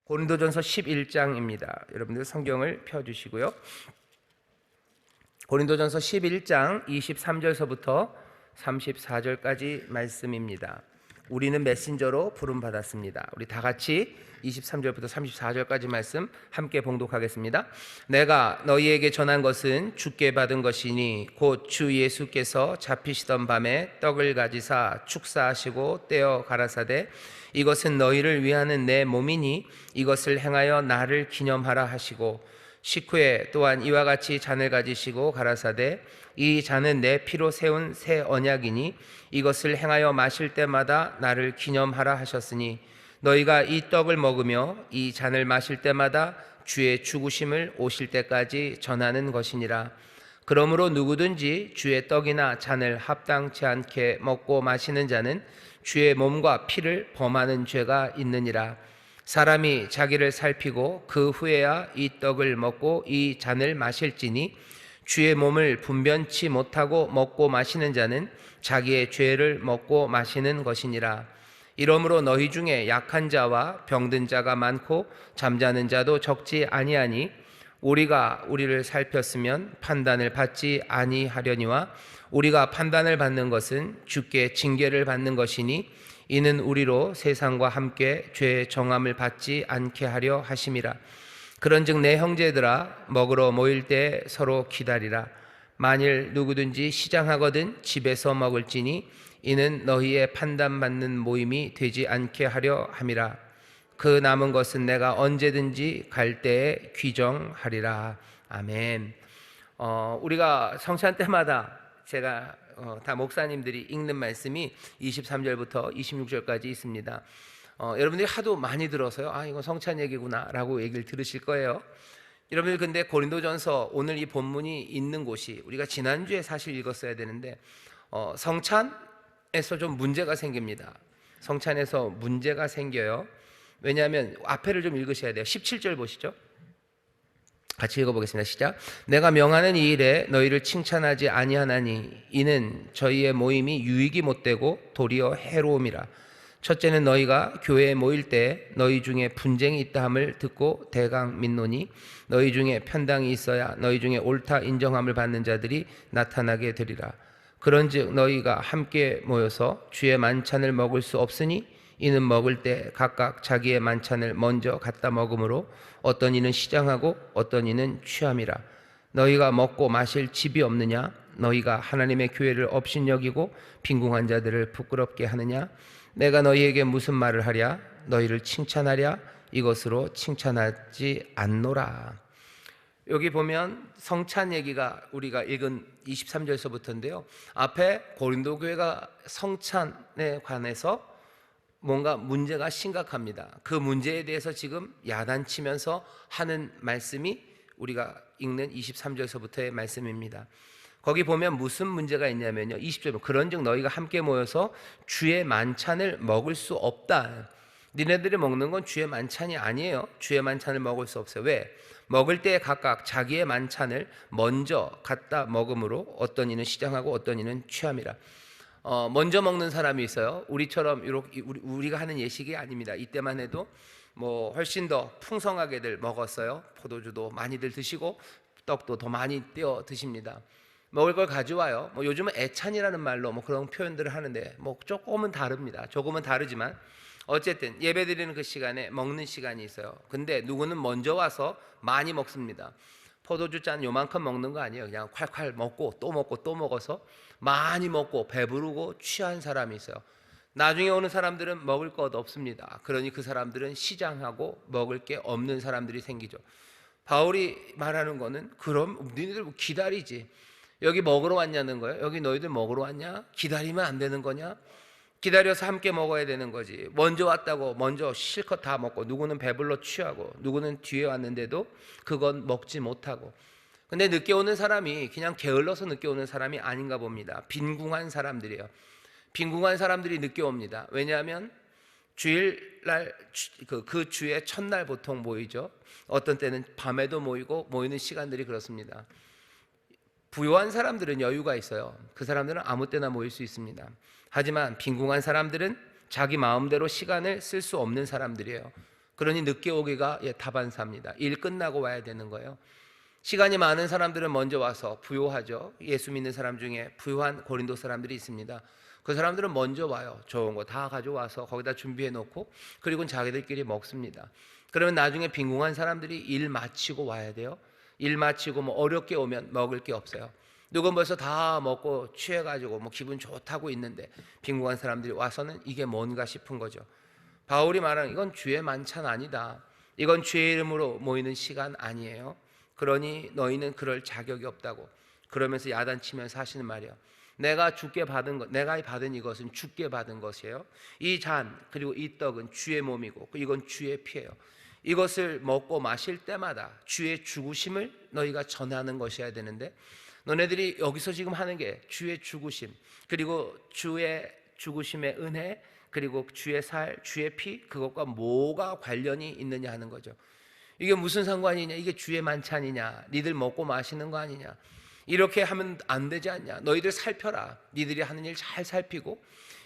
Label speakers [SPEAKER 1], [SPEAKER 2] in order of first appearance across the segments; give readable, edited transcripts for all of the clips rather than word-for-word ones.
[SPEAKER 1] 고린도전서 11장입니다. 여러분들 성경을 펴주시고요. 고린도전서 11장 23절서부터 34절까지 말씀입니다. 우리는 메신저로 부름받았습니다. 우리 다 같이 23절부터 34절까지 말씀 함께 봉독하겠습니다. 내가 너희에게 전한 것은 주께 받은 것이니 곧 주 예수께서 잡히시던 밤에 떡을 가지사 축사하시고 떼어 가라사대 이것은 너희를 위하는 내 몸이니 이것을 행하여 나를 기념하라 하시고 식후에 또한 이와 같이 잔을 가지시고 가라사대 이 잔은 내 피로 세운 새 언약이니 이것을 행하여 마실 때마다 나를 기념하라 하셨으니 너희가 이 떡을 먹으며 이 잔을 마실 때마다 주의 죽으심을 오실 때까지 전하는 것이니라. 그러므로 누구든지 주의 떡이나 잔을 합당치 않게 먹고 마시는 자는 주의 몸과 피를 범하는 죄가 있느니라. 사람이 자기를 살피고 그 후에야 이 떡을 먹고 이 잔을 마실지니 주의 몸을 분변치 못하고 먹고 마시는 자는 자기의 죄를 먹고 마시는 것이니라. 이러므로 너희 중에 약한 자와 병든 자가 많고 잠자는 자도 적지 아니하니 우리가 우리를 살폈으면 판단을 받지 아니하려니와 우리가 판단을 받는 것은 주께 징계를 받는 것이니 이는 우리로 세상과 함께 죄의 정함을 받지 않게 하려 하심이라. 그런즉 내 형제들아 먹으러 모일 때 서로 기다리라. 만일 누구든지 시장하거든 집에서 먹을지니 이는 너희의 판단받는 모임이 되지 않게 하려 함이라. 그 남은 것은 내가 언제든지 갈 때에 귀정하리라. 아멘. 우리가 성찬 때마다 제가 다 목사님들이 읽는 말씀이 23절부터 26절까지 있습니다. 여러분들이 하도 많이 들어서요, 이건 성찬 얘기구나 라고 얘기를 들으실 거예요. 여러분들 근데 고린도전서 오늘 이 본문이 있는 곳이 우리가 지난주에 사실 읽었어야 되는데 성찬에서 좀 문제가 생깁니다. 성찬에서 문제가 생겨요. 왜냐하면 앞에를 좀 읽으셔야 돼요. 17절 보시죠. 같이 읽어보겠습니다. 시작. 내가 명하는 이 일에 너희를 칭찬하지 아니하나니 이는 저희의 모임이 유익이 못되고 도리어 해로움이라. 첫째는 너희가 교회에 모일 때 너희 중에 분쟁이 있다 함을 듣고 대강 믿노니 너희 중에 편당이 있어야 너희 중에 옳다 인정함을 받는 자들이 나타나게 되리라. 그런즉 너희가 함께 모여서 주의 만찬을 먹을 수 없으니 이는 먹을 때 각각 자기의 만찬을 먼저 갖다 먹으므로 어떤 이는 시장하고 어떤 이는 취함이라. 너희가 먹고 마실 집이 없느냐? 너희가 하나님의 교회를 업신여기고 빈궁한 자들을 부끄럽게 하느냐? 내가 너희에게 무슨 말을 하랴? 너희를 칭찬하랴? 이것으로 칭찬하지 않노라. 여기 보면 성찬 얘기가 우리가 읽은 23절서부터인데요. 앞에 고린도 교회가 성찬에 관해서 뭔가 문제가 심각합니다. 그 문제에 대해서 지금 야단치면서 하는 말씀이 우리가 읽는 23절서부터의 말씀입니다. 거기 보면 무슨 문제가 있냐면요, 20절 그런즉 너희가 함께 모여서 주의 만찬을 먹을 수 없다. 니네들이 먹는 건 주의 만찬이 아니에요. 주의 만찬을 먹을 수 없어요. 왜? 먹을 때 각각 자기의 만찬을 먼저 갖다 먹음으로 어떤 이는 시장하고 어떤 이는 취함이라. 먼저 먹는 사람이 있어요. 우리처럼 이렇게 우리가 하는 예식이 아닙니다. 이때만 해도 뭐 훨씬 더 풍성하게들 먹었어요. 포도주도 많이들 드시고 떡도 더 많이 떼어 드십니다. 먹을 걸 가져와요. 요즘은 애찬이라는 말로 그런 표현들을 하는데 조금은 다릅니다. 조금은 다르지만 어쨌든 예배드리는 그 시간에 먹는 시간이 있어요. 근데 누구는 먼저 와서 많이 먹습니다. 포도주 잔 요만큼 먹는 거 아니에요. 그냥 콸콸 먹고 또 먹어서 많이 먹고 배부르고 취한 사람이 있어요. 나중에 오는 사람들은 먹을 것 없습니다. 그러니 그 사람들은 시장하고 먹을 게 없는 사람들이 생기죠. 바울이 말하는 거는 그럼 너희들 기다리지. 여기 먹으러 왔냐는 거예요. 여기 너희들 먹으러 왔냐? 기다리면 안 되는 거냐? 기다려서 함께 먹어야 되는 거지. 먼저 왔다고 먼저 실컷 다 먹고 누구는 배불러 취하고 누구는 뒤에 왔는데도 그건 먹지 못하고. 근데 늦게 오는 사람이 그냥 게을러서 늦게 오는 사람이 아닌가 봅니다. 빈궁한 사람들이에요. 빈궁한 사람들이 늦게 옵니다. 왜냐하면 주일날 그 주의 첫날 보통 모이죠. 어떤 때는 밤에도 모이고 모이는 시간들이 그렇습니다. 부유한 사람들은 여유가 있어요. 그 사람들은 아무 때나 모일 수 있습니다. 하지만 빈궁한 사람들은 자기 마음대로 시간을 쓸 수 없는 사람들이에요. 그러니 늦게 오기가 다반사입니다. 일 끝나고 와야 되는 거예요. 시간이 많은 사람들은 먼저 와서 부요하죠. 예수 믿는 사람 중에 부요한 고린도 사람들이 있습니다. 그 사람들은 먼저 와요. 좋은 거 다 가져와서 거기다 준비해 놓고 그리고 자기들끼리 먹습니다. 그러면 나중에 빈궁한 사람들이 일 마치고 와야 돼요. 일 마치고 뭐 어렵게 오면 먹을 게 없어요. 누군 벌써 다 먹고 취해가지고 뭐 기분 좋다고 있는데 빈궁한 사람들이 와서는 이게 뭔가 싶은 거죠. 바울이 말하는 이건 주의 만찬 아니다. 이건 주의 이름으로 모이는 시간 아니에요. 그러니 너희는 그럴 자격이 없다고. 그러면서 야단치면서 하시는 말이에요. 내가 주께 받은 것, 내가 받은 이것은 주께 받은 것이에요. 이 잔 그리고 이 떡은 주의 몸이고 이건 주의 피예요. 이것을 먹고 마실 때마다 주의 죽으심을 너희가 전하는 것이어야 되는데 너네들이 여기서 지금 하는 게 주의 죽으심 그리고 주의 죽으심의 은혜 그리고 주의 살, 주의 피 그것과 뭐가 관련이 있느냐 하는 거죠. 이게 무슨 상관이냐? 이게 주의 만찬이냐? 니들 먹고 마시는 거 아니냐? 이렇게 하면 안 되지 않냐? 너희들 살펴라. 니들이 하는 일 잘 살피고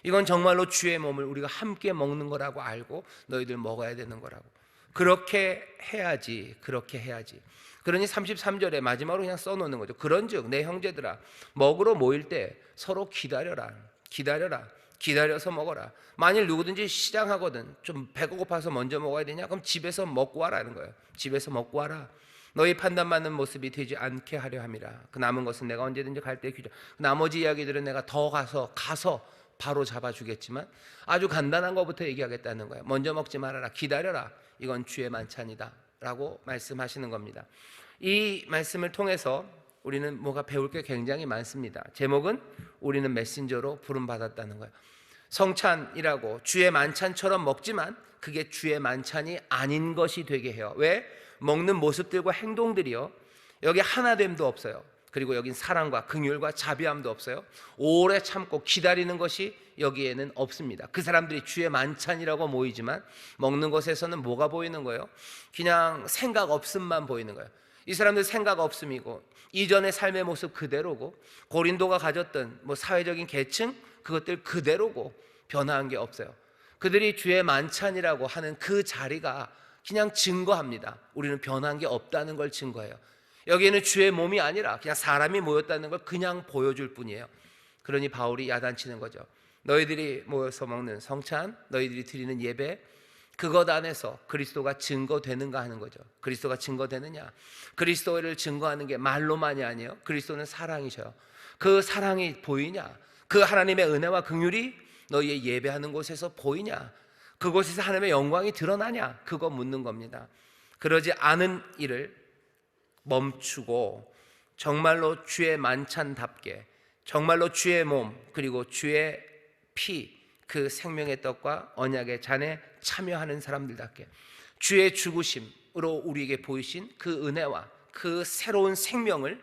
[SPEAKER 1] 이건 정말로 주의 몸을 우리가 함께 먹는 거라고 알고 너희들 먹어야 되는 거라고. 그렇게 해야지. 그렇게 해야지. 그러니 33절에 마지막으로 그냥 써놓는 거죠. 그런즉 내 형제들아 먹으러 모일 때 서로 기다려라. 기다려라. 기다려서 먹어라. 만일 누구든지 시장하거든 좀 배가 고파서 먼저 먹어야 되냐? 그럼 집에서 먹고 와라는 거예요. 집에서 먹고 와라. 너희 판단받는 모습이 되지 않게 하려 함이라. 그 남은 것은 내가 언제든지 갈 때 규정. 나머지 이야기들은 내가 더 가서 바로 잡아주겠지만 아주 간단한 것부터 얘기하겠다는 거예요. 먼저 먹지 말아라. 기다려라. 이건 주의 만찬이다 라고 말씀하시는 겁니다. 이 말씀을 통해서 우리는 뭐가 배울 게 굉장히 많습니다. 제목은 우리는 메신저로 부름받았다는 거예요. 성찬이라고 주의 만찬처럼 먹지만 그게 주의 만찬이 아닌 것이 되게 해요. 왜? 먹는 모습들과 행동들이요 여기 하나됨도 없어요. 그리고 여긴 사랑과 긍휼과 자비함도 없어요. 오래 참고 기다리는 것이 여기에는 없습니다. 그 사람들이 주의 만찬이라고 모이지만 먹는 것에서는 뭐가 보이는 거예요? 그냥 생각 없음만 보이는 거예요. 이 사람들 생각 없음이고 이전의 삶의 모습 그대로고 고린도가 가졌던 뭐 사회적인 계층 그것들 그대로고 변화한 게 없어요. 그들이 주의 만찬이라고 하는 그 자리가 그냥 증거합니다. 우리는 변한 게 없다는 걸 증거해요. 여기에는 주의 몸이 아니라 그냥 사람이 모였다는 걸 그냥 보여줄 뿐이에요. 그러니 바울이 야단치는 거죠. 너희들이 모여서 먹는 성찬, 너희들이 드리는 예배 그것 안에서 그리스도가 증거되는가 하는 거죠. 그리스도가 증거되느냐? 그리스도를 증거하는 게 말로만이 아니에요. 그리스도는 사랑이셔요. 그 사랑이 보이냐? 그 하나님의 은혜와 긍휼이 너희의 예배하는 곳에서 보이냐? 그곳에서 하나님의 영광이 드러나냐? 그거 묻는 겁니다. 그러지 않은 일을 멈추고 정말로 주의 만찬답게 정말로 주의 몸 그리고 주의 피 그 생명의 떡과 언약의 잔에 참여하는 사람들답게 주의 죽으심으로 우리에게 보이신 그 은혜와 그 새로운 생명을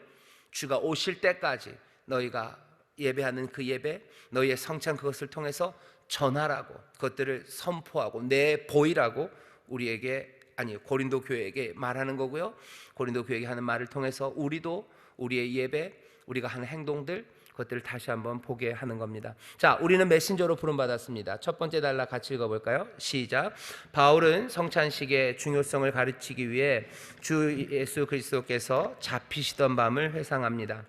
[SPEAKER 1] 주가 오실 때까지 너희가 예배하는 그 예배 너희의 성찬 그것을 통해서 전하라고 그것들을 선포하고 내보이라고 우리에게 고린도 교회에게 말하는 거고요. 고린도 교회에게 하는 말을 통해서 우리도 우리의 예배 우리가 하는 행동들 그것들을 다시 한번 보게 하는 겁니다. 자, 우리는 메신저로 부름받았습니다. 첫 번째 단락 같이 읽어볼까요? 시작. 바울은 성찬식의 중요성을 가르치기 위해 주 예수 그리스도께서 잡히시던 밤을 회상합니다.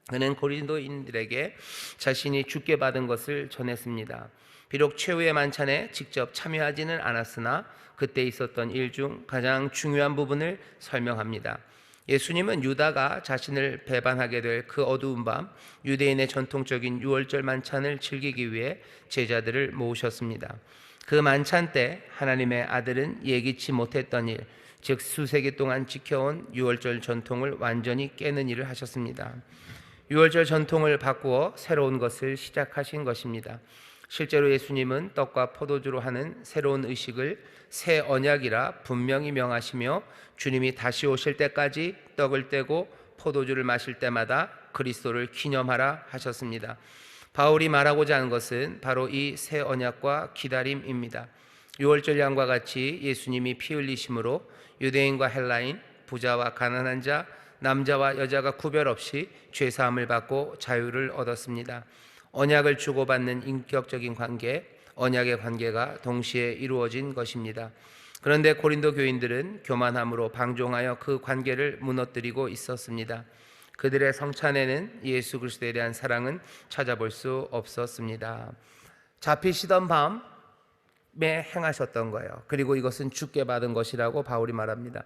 [SPEAKER 1] 그는 고린도인들에게 자신이 주께 받은 것을 전했습니다. 비록 최후의 만찬에 직접 참여하지는 않았으나 그때 있었던 일 중 가장 중요한 부분을 설명합니다. 예수님은 유다가 자신을 배반하게 될 그 어두운 밤 유대인의 전통적인 유월절 만찬을 즐기기 위해 제자들을 모으셨습니다. 그 만찬 때 하나님의 아들은 예기치 못했던 일, 즉 수세기 동안 지켜온 유월절 전통을 완전히 깨는 일을 하셨습니다. 유월절 전통을 바꾸어 새로운 것을 시작하신 것입니다. 실제로 예수님은 떡과 포도주로 하는 새로운 의식을 새 언약이라 분명히 명하시며 주님이 다시 오실 때까지 떡을 떼고 포도주를 마실 때마다 그리스도를 기념하라 하셨습니다. 바울이 말하고자 하는 것은 바로 이 새 언약과 기다림입니다. 유월절 양과 같이 예수님이 피 흘리심으로 유대인과 헬라인, 부자와 가난한 자, 남자와 여자가 구별 없이 죄사함을 받고 자유를 얻었습니다. 언약을 주고받는 인격적인 관계, 언약의 관계가 동시에 이루어진 것입니다. 그런데 고린도 교인들은 교만함으로 방종하여 그 관계를 무너뜨리고 있었습니다. 그들의 성찬에는 예수 그리스도에 대한 사랑은 찾아볼 수 없었습니다. 잡히시던 밤에 행하셨던 거예요. 그리고 이것은 주께 받은 것이라고 바울이 말합니다.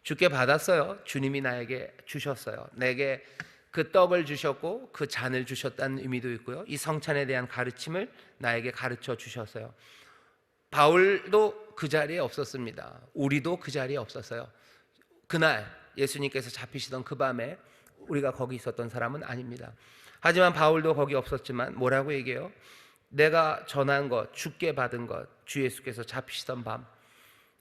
[SPEAKER 1] 주께 받았어요. 주님이 나에게 주셨어요. 내게 그 떡을 주셨고 그 잔을 주셨다는 의미도 있고요. 이 성찬에 대한 가르침을 나에게 가르쳐 주셨어요. 바울도 그 자리에 없었습니다. 우리도 그 자리에 없었어요. 그날 예수님께서 잡히시던 그 밤에 우리가 거기 있었던 사람은 아닙니다. 하지만 바울도 거기 없었지만 뭐라고 얘기해요? 내가 전한 것, 주께 받은 것, 주 예수께서 잡히시던 밤,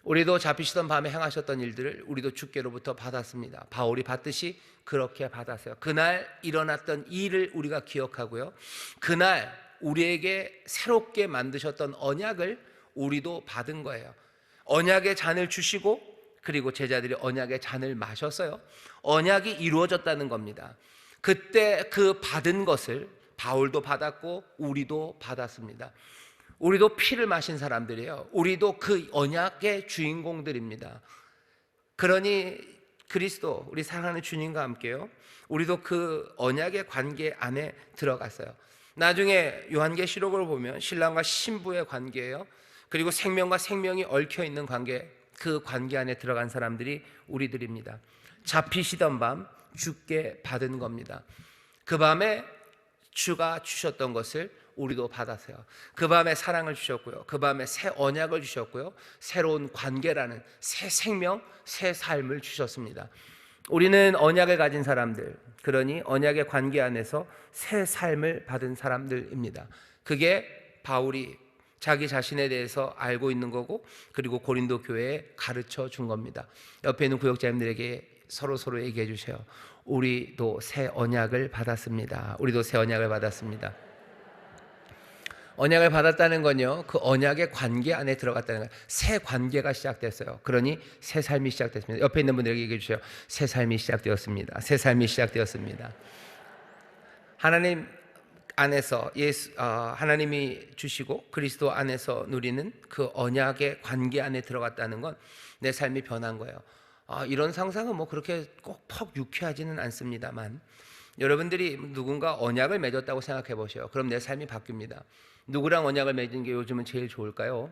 [SPEAKER 1] 우리도 잡히시던 밤에 행하셨던 일들을 우리도 주께로부터 받았습니다. 바울이 받듯이 그렇게 받았어요. 그날 일어났던 일을 우리가 기억하고요, 그날 우리에게 새롭게 만드셨던 언약을 우리도 받은 거예요. 언약의 잔을 주시고 그리고 제자들이 언약의 잔을 마셨어요. 언약이 이루어졌다는 겁니다. 그때 그 받은 것을 바울도 받았고 우리도 받았습니다. 우리도 피를 마신 사람들이에요. 우리도 그 언약의 주인공들입니다. 그러니 그리스도, 우리 사랑하는 주님과 함께요, 우리도 그 언약의 관계 안에 들어갔어요. 나중에 요한계시록을 보면 신랑과 신부의 관계예요. 그리고 생명과 생명이 얽혀있는 관계, 그 관계 안에 들어간 사람들이 우리들입니다. 잡히시던 밤 주께 받은 겁니다. 그 밤에 주가 주셨던 것을 우리도 받았어요. 그 밤에 사랑을 주셨고요, 그 밤에 새 언약을 주셨고요, 새로운 관계라는 새 생명, 새 삶을 주셨습니다. 우리는 언약을 가진 사람들, 그러니 언약의 관계 안에서 새 삶을 받은 사람들입니다. 그게 바울이 자기 자신에 대해서 알고 있는 거고, 그리고 고린도 교회에 가르쳐 준 겁니다. 옆에 있는 구역자님들에게 서로 얘기해 주세요. 우리도 새 언약을 받았습니다. 우리도 새 언약을 받았습니다. 언약을 받았다는 건요, 그 언약의 관계 안에 들어갔다는 거예요. 새 관계가 시작됐어요. 그러니 새 삶이 시작됐습니다. 옆에 있는 분들에게 얘기해 주세요. 새 삶이 시작되었습니다. 새 삶이 시작되었습니다. 하나님 안에서 하나님이 주시고 그리스도 안에서 누리는 그 언약의 관계 안에 들어갔다는 건 내 삶이 변한 거예요. 이런 상상은 뭐 그렇게 꼭 퍽 유쾌하지는 않습니다만, 여러분들이 누군가 언약을 맺었다고 생각해 보세요. 그럼 내 삶이 바뀝니다. 누구랑 언약을 맺은 게 요즘은 제일 좋을까요?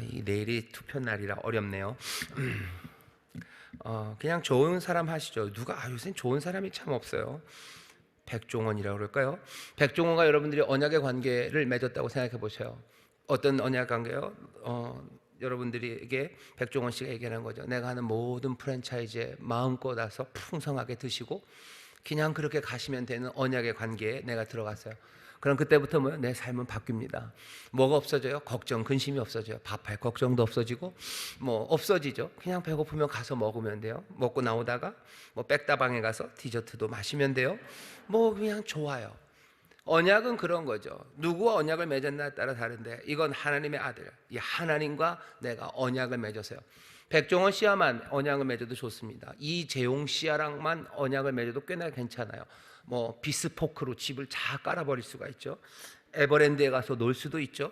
[SPEAKER 1] 이 내일이 투표 날이라 어렵네요. 그냥 좋은 사람 하시죠. 요새는 좋은 사람이 참 없어요. 백종원이라고 그럴까요? 백종원과 여러분들이 언약의 관계를 맺었다고 생각해 보세요. 어떤 언약 관계요? 여러분들에게 백종원 씨가 얘기하는 거죠. 내가 하는 모든 프랜차이즈에 마음껏 와서 풍성하게 드시고 그냥 그렇게 가시면 되는 언약의 관계에 내가 들어갔어요. 그럼 그때부터 내 삶은 바뀝니다. 뭐가 없어져요? 걱정, 근심이 없어져요. 밥할 걱정도 없어지고 없어지죠. 그냥 배고프면 가서 먹으면 돼요. 먹고 나오다가 백다방에 가서 디저트도 마시면 돼요. 그냥 좋아요. 언약은 그런 거죠. 누구와 언약을 맺었나에 따라 다른데, 이건 하나님의 아들, 이 하나님과 내가 언약을 맺었어요. 백종원 씨와만 언약을 맺어도 좋습니다. 이재용 씨랑만 언약을 맺어도 꽤나 괜찮아요. 비스포크로 집을 다 깔아버릴 수가 있죠. 에버랜드에 가서 놀 수도 있죠.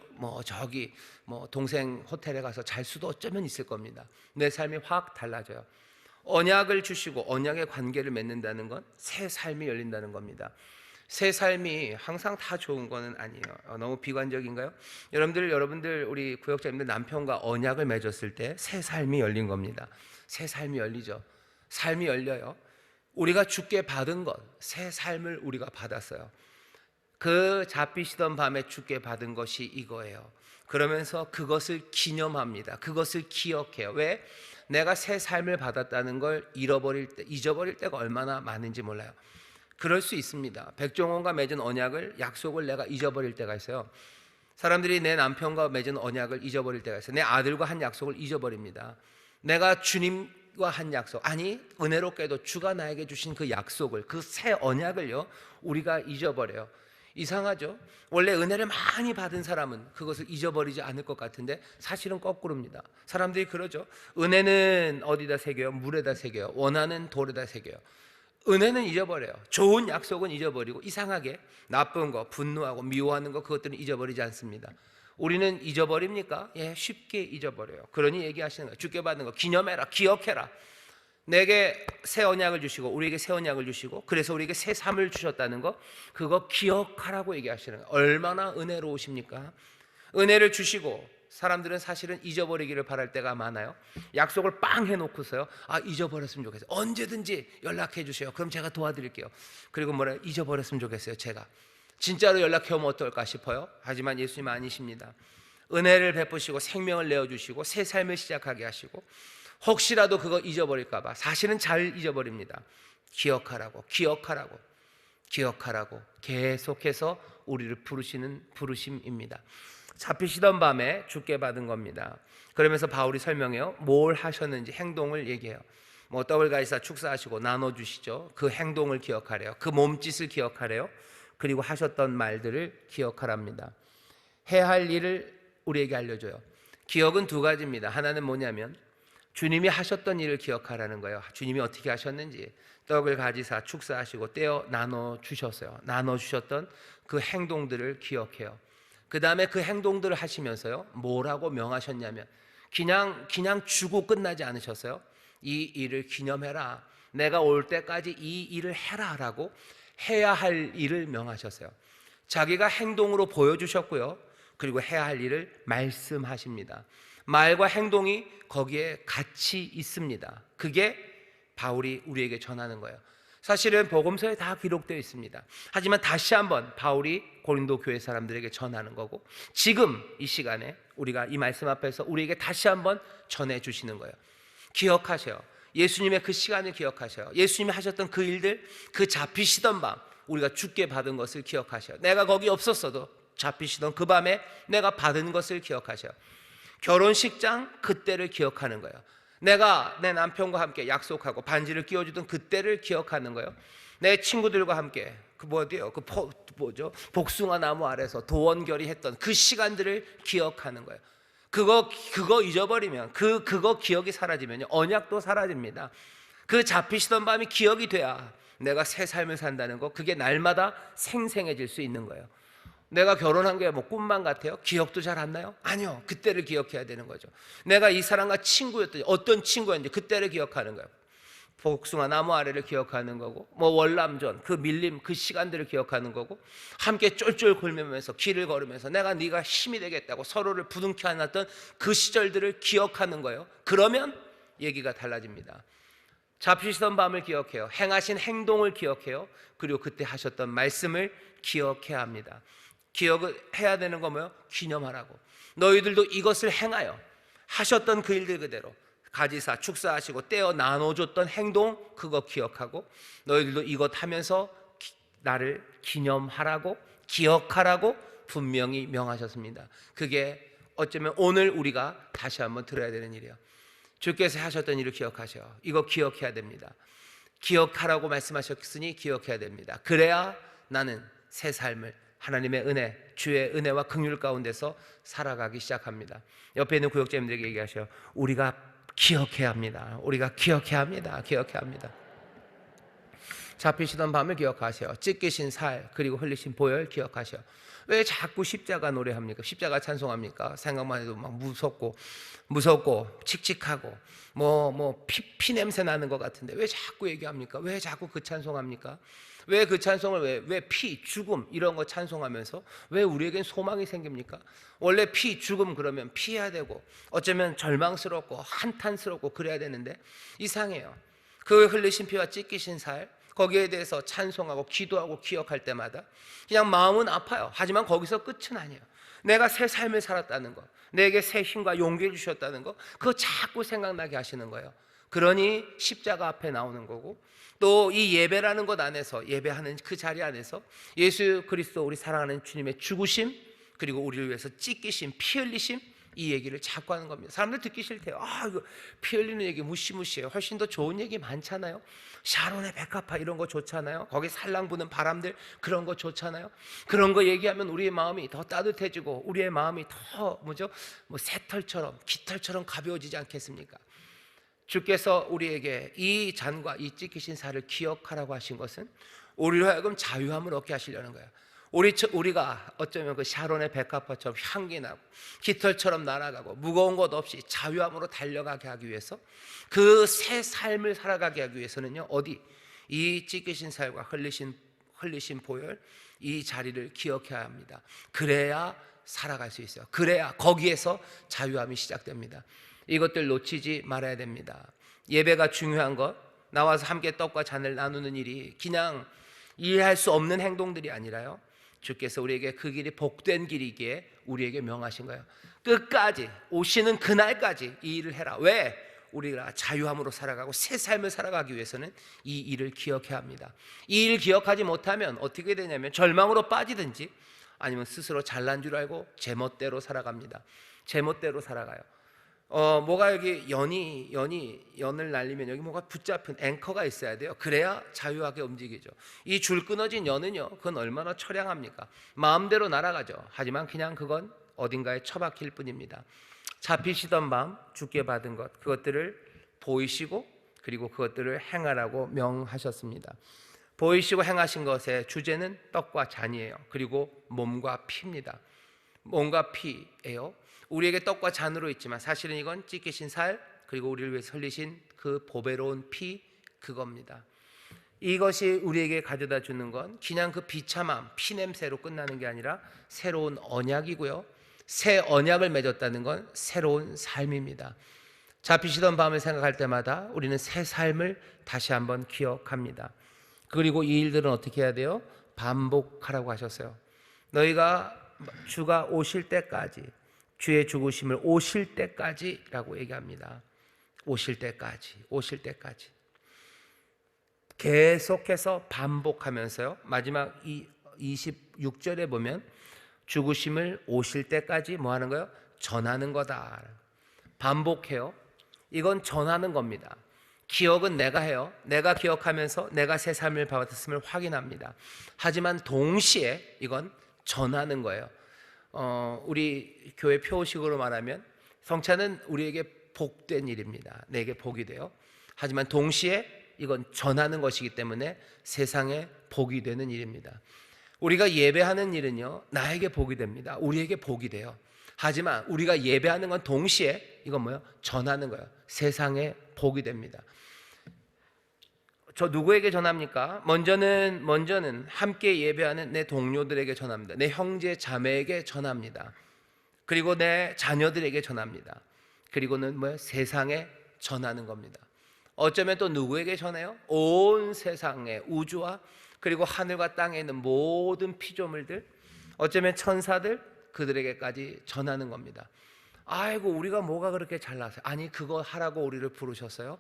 [SPEAKER 1] 동생 호텔에 가서 잘 수도 어쩌면 있을 겁니다. 내 삶이 확 달라져요. 언약을 주시고 언약의 관계를 맺는다는 건 새 삶이 열린다는 겁니다. 새 삶이 항상 다 좋은 거는 아니에요. 너무 비관적인가요? 여러분들 우리 구역자님들 남편과 언약을 맺었을 때 새 삶이 열린 겁니다. 새 삶이 열리죠. 삶이 열려요. 우리가 주께 받은 것, 새 삶을 우리가 받았어요. 그 잡히시던 밤에 주께 받은 것이 이거예요. 그러면서 그것을 기념합니다. 그것을 기억해요. 왜? 내가 새 삶을 받았다는 걸 잊어버릴 때가 얼마나 많은지 몰라요. 그럴 수 있습니다. 백종원과 맺은 언약을, 약속을 내가 잊어버릴 때가 있어요. 사람들이 내 남편과 맺은 언약을 잊어버릴 때가 있어요. 내 아들과 한 약속을 잊어버립니다. 내가 주님과 한 약속, 은혜롭게도 주가 나에게 주신 그 약속을, 그 새 언약을요, 우리가 잊어버려요. 이상하죠? 원래 은혜를 많이 받은 사람은 그것을 잊어버리지 않을 것 같은데 사실은 거꾸로입니다. 사람들이 그러죠. 은혜는 어디다 새겨요? 물에다 새겨요. 원하는 돌에다 새겨요. 은혜는 잊어버려요. 좋은 약속은 잊어버리고 이상하게 나쁜 거, 분노하고 미워하는 거, 그것들은 잊어버리지 않습니다. 우리는 잊어버립니까? 예, 쉽게 잊어버려요. 그러니 얘기하시는 거예요. 주께 받은 거 기념해라, 기억해라. 내게 새 언약을 주시고 우리에게 새 언약을 주시고 그래서 우리에게 새 삶을 주셨다는 거, 그거 기억하라고 얘기하시는 거예요. 얼마나 은혜로우십니까? 은혜를 주시고 사람들은 사실은 잊어버리기를 바랄 때가 많아요. 약속을 빵 해놓고서요, 아, 잊어버렸으면 좋겠어요. 언제든지 연락해 주세요. 그럼 제가 도와드릴게요. 그리고 뭐라, 잊어버렸으면 좋겠어요. 제가 진짜로 연락해 오면 어떨까 싶어요. 하지만 예수님 아니십니다. 은혜를 베푸시고 생명을 내어주시고 새 삶을 시작하게 하시고, 혹시라도 그거 잊어버릴까 봐 사실은 잘 잊어버립니다. 기억하라고, 기억하라고, 기억하라고 계속해서 우리를 부르시는 부르심입니다. 잡히시던 밤에 주께 받은 겁니다. 그러면서 바울이 설명해요. 뭘 하셨는지 행동을 얘기해요. 뭐 떡을 가지사 축사하시고 나눠주시죠. 그 행동을 기억하래요. 그 몸짓을 기억하래요. 그리고 하셨던 말들을 기억하랍니다. 해야 할 일을 우리에게 알려줘요. 기억은 두 가지입니다. 하나는 뭐냐면 주님이 하셨던 일을 기억하라는 거예요. 주님이 어떻게 하셨는지, 떡을 가지사 축사하시고 떼어 나눠주셨어요. 나눠주셨던 그 행동들을 기억해요. 그 다음에 그 행동들을 하시면서요, 뭐라고 명하셨냐면 그냥 주고 끝나지 않으셨어요. 이 일을 기념해라, 내가 올 때까지 이 일을 해라 라고 해야 할 일을 명하셨어요. 자기가 행동으로 보여주셨고요, 그리고 해야 할 일을 말씀하십니다. 말과 행동이 거기에 같이 있습니다. 그게 바울이 우리에게 전하는 거예요. 사실은 복음서에 다 기록되어 있습니다. 하지만 다시 한번 바울이 고린도 교회 사람들에게 전하는 거고, 지금 이 시간에 우리가 이 말씀 앞에서 우리에게 다시 한번 전해주시는 거예요. 기억하셔요. 예수님의 그 시간을 기억하셔요. 예수님이 하셨던 그 일들, 그 잡히시던 밤 우리가 주께 받은 것을 기억하셔요. 내가 거기 없었어도 잡히시던 그 밤에 내가 받은 것을 기억하셔요. 결혼식장 그때를 기억하는 거예요. 내가 내 남편과 함께 약속하고 반지를 끼워주던 그때를 기억하는 거예요. 내 친구들과 함께 복숭아 나무 아래서 도원결의 했던 그 시간들을 기억하는 거예요. 그거 잊어버리면, 그거 기억이 사라지면 언약도 사라집니다. 그 잡히시던 밤이 기억이 돼야 내가 새 삶을 산다는 거, 그게 날마다 생생해질 수 있는 거예요. 내가 결혼한 게 뭐 꿈만 같아요? 기억도 잘 안 나요? 아니요. 그때를 기억해야 되는 거죠. 내가 이 사람과 친구였더니 어떤 친구였는지 그때를 기억하는 거예요. 복숭아 나무 아래를 기억하는 거고, 뭐 월남전 그 밀림 그 시간들을 기억하는 거고, 함께 쫄쫄 굴면서 길을 걸으면서 내가 네가 힘이 되겠다고 서로를 부둥켜 안았던 그 시절들을 기억하는 거예요. 그러면 얘기가 달라집니다. 잡히시던 밤을 기억해요. 행하신 행동을 기억해요. 그리고 그때 하셨던 말씀을 기억해야 합니다. 기억을 해야 되는 거 뭐예요? 기념하라고. 너희들도 이것을 행하여 하셨던 그 일들 그대로 가지사 축사하시고 떼어 나눠줬던 행동, 그거 기억하고 너희들도 이것 하면서 나를 기념하라고, 기억하라고 분명히 명하셨습니다. 그게 어쩌면 오늘 우리가 다시 한번 들어야 되는 일이에요. 주께서 하셨던 일을 기억하셔. 이거 기억해야 됩니다. 기억하라고 말씀하셨으니 기억해야 됩니다. 그래야 나는 새 삶을 하나님의 은혜, 주의 은혜와 긍휼 가운데서 살아가기 시작합니다. 옆에 있는 구역자님들에게 얘기하셔요. 우리가 기억해야 합니다. 우리가 기억해야 합니다. 기억해야 합니다. 잡히시던 밤을 기억하세요. 찢기신 살, 그리고 흘리신 보혈 기억하세요. 왜 자꾸 십자가 노래합니까? 십자가 찬송합니까? 생각만 해도 막 무섭고 칙칙하고 피 냄새 나는 것 같은데 왜 자꾸 얘기합니까? 왜 자꾸 그 찬송합니까? 왜 그 찬송을 왜 피, 죽음 이런 거 찬송하면서 왜 우리에겐 소망이 생깁니까? 원래 피, 죽음 그러면 피해야 되고 어쩌면 절망스럽고 한탄스럽고 그래야 되는데 이상해요. 그 흘리신 피와 찢기신 살, 거기에 대해서 찬송하고 기도하고 기억할 때마다 그냥 마음은 아파요. 하지만 거기서 끝은 아니에요. 내가 새 삶을 살았다는 거, 내게 새 힘과 용기를 주셨다는 거, 그거 자꾸 생각나게 하시는 거예요. 그러니 십자가 앞에 나오는 거고, 또 이 예배라는 것 안에서, 예배하는 그 자리 안에서 예수 그리스도 우리 사랑하는 주님의 죽으심, 그리고 우리를 위해서 찢기심, 피 흘리심, 이 얘기를 자꾸 하는 겁니다. 사람들 듣기 싫대요. 이거 피 흘리는 얘기 무시무시해요. 훨씬 더 좋은 얘기 많잖아요. 샤론의 백합화 이런 거 좋잖아요. 거기 살랑 부는 바람들 그런 거 좋잖아요. 그런 거 얘기하면 우리의 마음이 더 따뜻해지고 우리의 마음이 더 새털처럼 깃털처럼 가벼워지지 않겠습니까? 주께서 우리에게 이 잔과 이 찢기신 살을 기억하라고 하신 것은 우리로 하여금 자유함을 얻게 하시려는 거예요. 우리가 어쩌면 그 샤론의 백합화처럼 향기나고 깃털처럼 날아가고 무거운 것 없이 자유함으로 달려가게 하기 위해서, 그 새 삶을 살아가게 하기 위해서는요, 어디? 이 찢기신 살과 흘리신 보혈, 이 자리를 기억해야 합니다. 그래야 살아갈 수 있어요. 그래야 거기에서 자유함이 시작됩니다. 이것들 놓치지 말아야 됩니다. 예배가 중요한 것, 나와서 함께 떡과 잔을 나누는 일이 그냥 이해할 수 없는 행동들이 아니라요, 주께서 우리에게 그 길이 복된 길이기에 우리에게 명하신 거예요. 끝까지, 오시는 그날까지 이 일을 해라. 왜? 우리가 자유함으로 살아가고 새 삶을 살아가기 위해서는 이 일을 기억해야 합니다. 이 일 기억하지 못하면 어떻게 되냐면 절망으로 빠지든지 아니면 스스로 잘난 줄 알고 제멋대로 살아갑니다. 제멋대로 살아가요. 뭐가 여기 연을 날리면 여기 뭐가 붙잡힌 앵커가 있어야 돼요. 그래야 자유하게 움직이죠. 이 줄 끊어진 연은요, 그건 얼마나 처량합니까? 마음대로 날아가죠. 하지만 그냥 그건 어딘가에 처박힐 뿐입니다. 잡히시던 밤 주께 받은 것, 그것들을 보이시고 그리고 그것들을 행하라고 명하셨습니다. 보이시고 행하신 것의 주제는 떡과 잔이에요. 그리고 몸과 피입니다. 몸과 피예요. 우리에게 떡과 잔으로 있지만 사실은 이건 찢기신 살, 그리고 우리를 위해 흘리신 그 보배로운 피, 그겁니다. 이것이 우리에게 가져다 주는 건 그냥 그 비참함, 피냄새로 끝나는 게 아니라 새로운 언약이고요, 새 언약을 맺었다는 건 새로운 삶입니다. 잡히시던 밤을 생각할 때마다 우리는 새 삶을 다시 한번 기억합니다. 그리고 이 일들은 어떻게 해야 돼요? 반복하라고 하셨어요. 너희가 주가 오실 때까지, 주의 죽으심을 오실 때까지라고 얘기합니다. 오실 때까지, 오실 때까지. 계속해서 반복하면서요, 마지막 26절에 보면 죽으심을 오실 때까지 뭐 하는 거예요? 전하는 거다. 반복해요. 이건 전하는 겁니다. 기억은 내가 해요. 내가 기억하면서 내가 새 삶을 받았음을 확인합니다. 하지만 동시에 이건 전하는 거예요. 우리 교회 표식으로 말하면 성찬은 우리에게 복된 일입니다. 내게 복이 돼요. 하지만 동시에 이건 전하는 것이기 때문에 세상에 복이 되는 일입니다. 우리가 예배하는 일은요, 나에게 복이 됩니다. 우리에게 복이 돼요. 하지만 우리가 예배하는 건 동시에 이건 뭐예요? 전하는 거예요. 세상에 복이 됩니다. 저 누구에게 전합니까? 먼저는 함께 예배하는 내 동료들에게 전합니다. 내 형제 자매에게 전합니다. 그리고 내 자녀들에게 전합니다. 그리고는 뭐예요? 세상에 전하는 겁니다. 어쩌면 또 누구에게 전해요? 온 세상의 우주와 그리고 하늘과 땅에 있는 모든 피조물들, 어쩌면 천사들, 그들에게까지 전하는 겁니다. 아이고, 우리가 뭐가 그렇게 잘나서요? 아니, 그거 하라고 우리를 부르셨어요.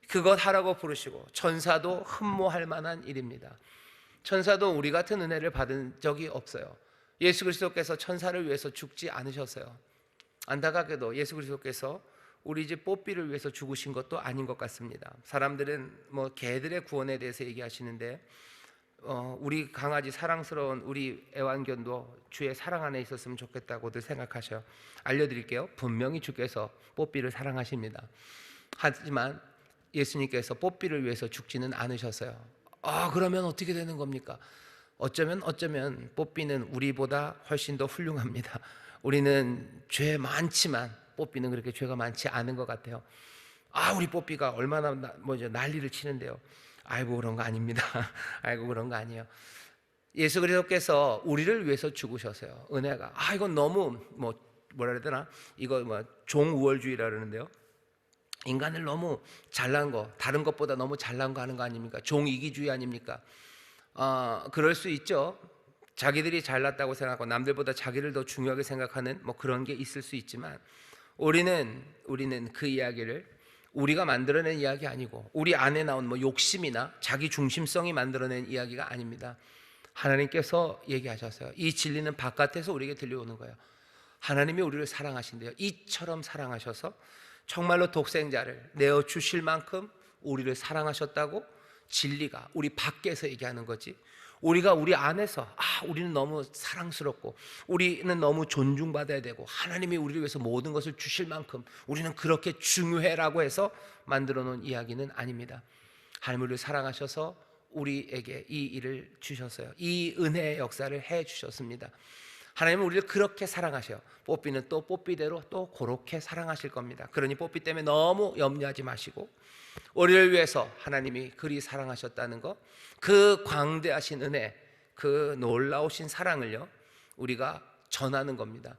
[SPEAKER 1] 그것 하라고 부르시고, 천사도 흠모할 만한 일입니다. 천사도 우리 같은 은혜를 받은 적이 없어요. 예수 그리스도께서 천사를 위해서 죽지 않으셨어요. 안타깝게도 예수 그리스도께서 우리 집 뽀삐를 위해서 죽으신 것도 아닌 것 같습니다. 사람들은 뭐 개들의 구원에 대해서 얘기하시는데, 우리 강아지 사랑스러운 우리 애완견도 주의 사랑 안에 있었으면 좋겠다고들 생각하셔요. 알려드릴게요. 분명히 주께서 뽀삐를 사랑하십니다. 하지만 예수님께서 뽀삐를 위해서 죽지는 않으셨어요. 그러면 어떻게 되는 겁니까? 어쩌면 뽀삐는 우리보다 훨씬 더 훌륭합니다. 우리는 죄 많지만 뽀삐는 그렇게 죄가 많지 않은 것 같아요. 우리 뽀삐가 얼마나 난리를 치는데요. 아이고, 그런 거 아닙니다. 아이고, 그런 거 아니에요. 예수 그리스도께서 우리를 위해서 죽으셨어요. 은혜가. 이건 너무 뭐라 그래야 되나? 이거 종우월주의라 그러는데요. 인간을 너무 잘난 거, 다른 것보다 너무 잘난 거 하는 거 아닙니까? 종이기주의 아닙니까? 그럴 수 있죠. 자기들이 잘났다고 생각하고 남들보다 자기를 더 중요하게 생각하는 그런 게 있을 수 있지만, 우리는 그 이야기를 우리가 만들어낸 이야기 아니고 우리 안에 나온 욕심이나 자기 중심성이 만들어낸 이야기가 아닙니다. 하나님께서 얘기하셨어요. 이 진리는 바깥에서 우리에게 들려오는 거예요. 하나님이 우리를 사랑하신대요. 이처럼 사랑하셔서 정말로 독생자를 내어주실 만큼 우리를 사랑하셨다고 진리가 우리 밖에서 얘기하는 거지, 우리가 우리 안에서 우리는 너무 사랑스럽고 우리는 너무 존중받아야 되고 하나님이 우리를 위해서 모든 것을 주실 만큼 우리는 그렇게 중요해라고 해서 만들어 놓은 이야기는 아닙니다. 하나님 우리를 사랑하셔서 우리에게 이 일을 주셨어요. 이 은혜의 역사를 해 주셨습니다. 하나님은 우리를 그렇게 사랑하셔요. 뽀삐는 또 뽀삐대로 또 그렇게 사랑하실 겁니다. 그러니 뽀삐 때문에 너무 염려하지 마시고 우리를 위해서 하나님이 그리 사랑하셨다는 것, 그 광대하신 은혜, 그 놀라우신 사랑을요 우리가 전하는 겁니다.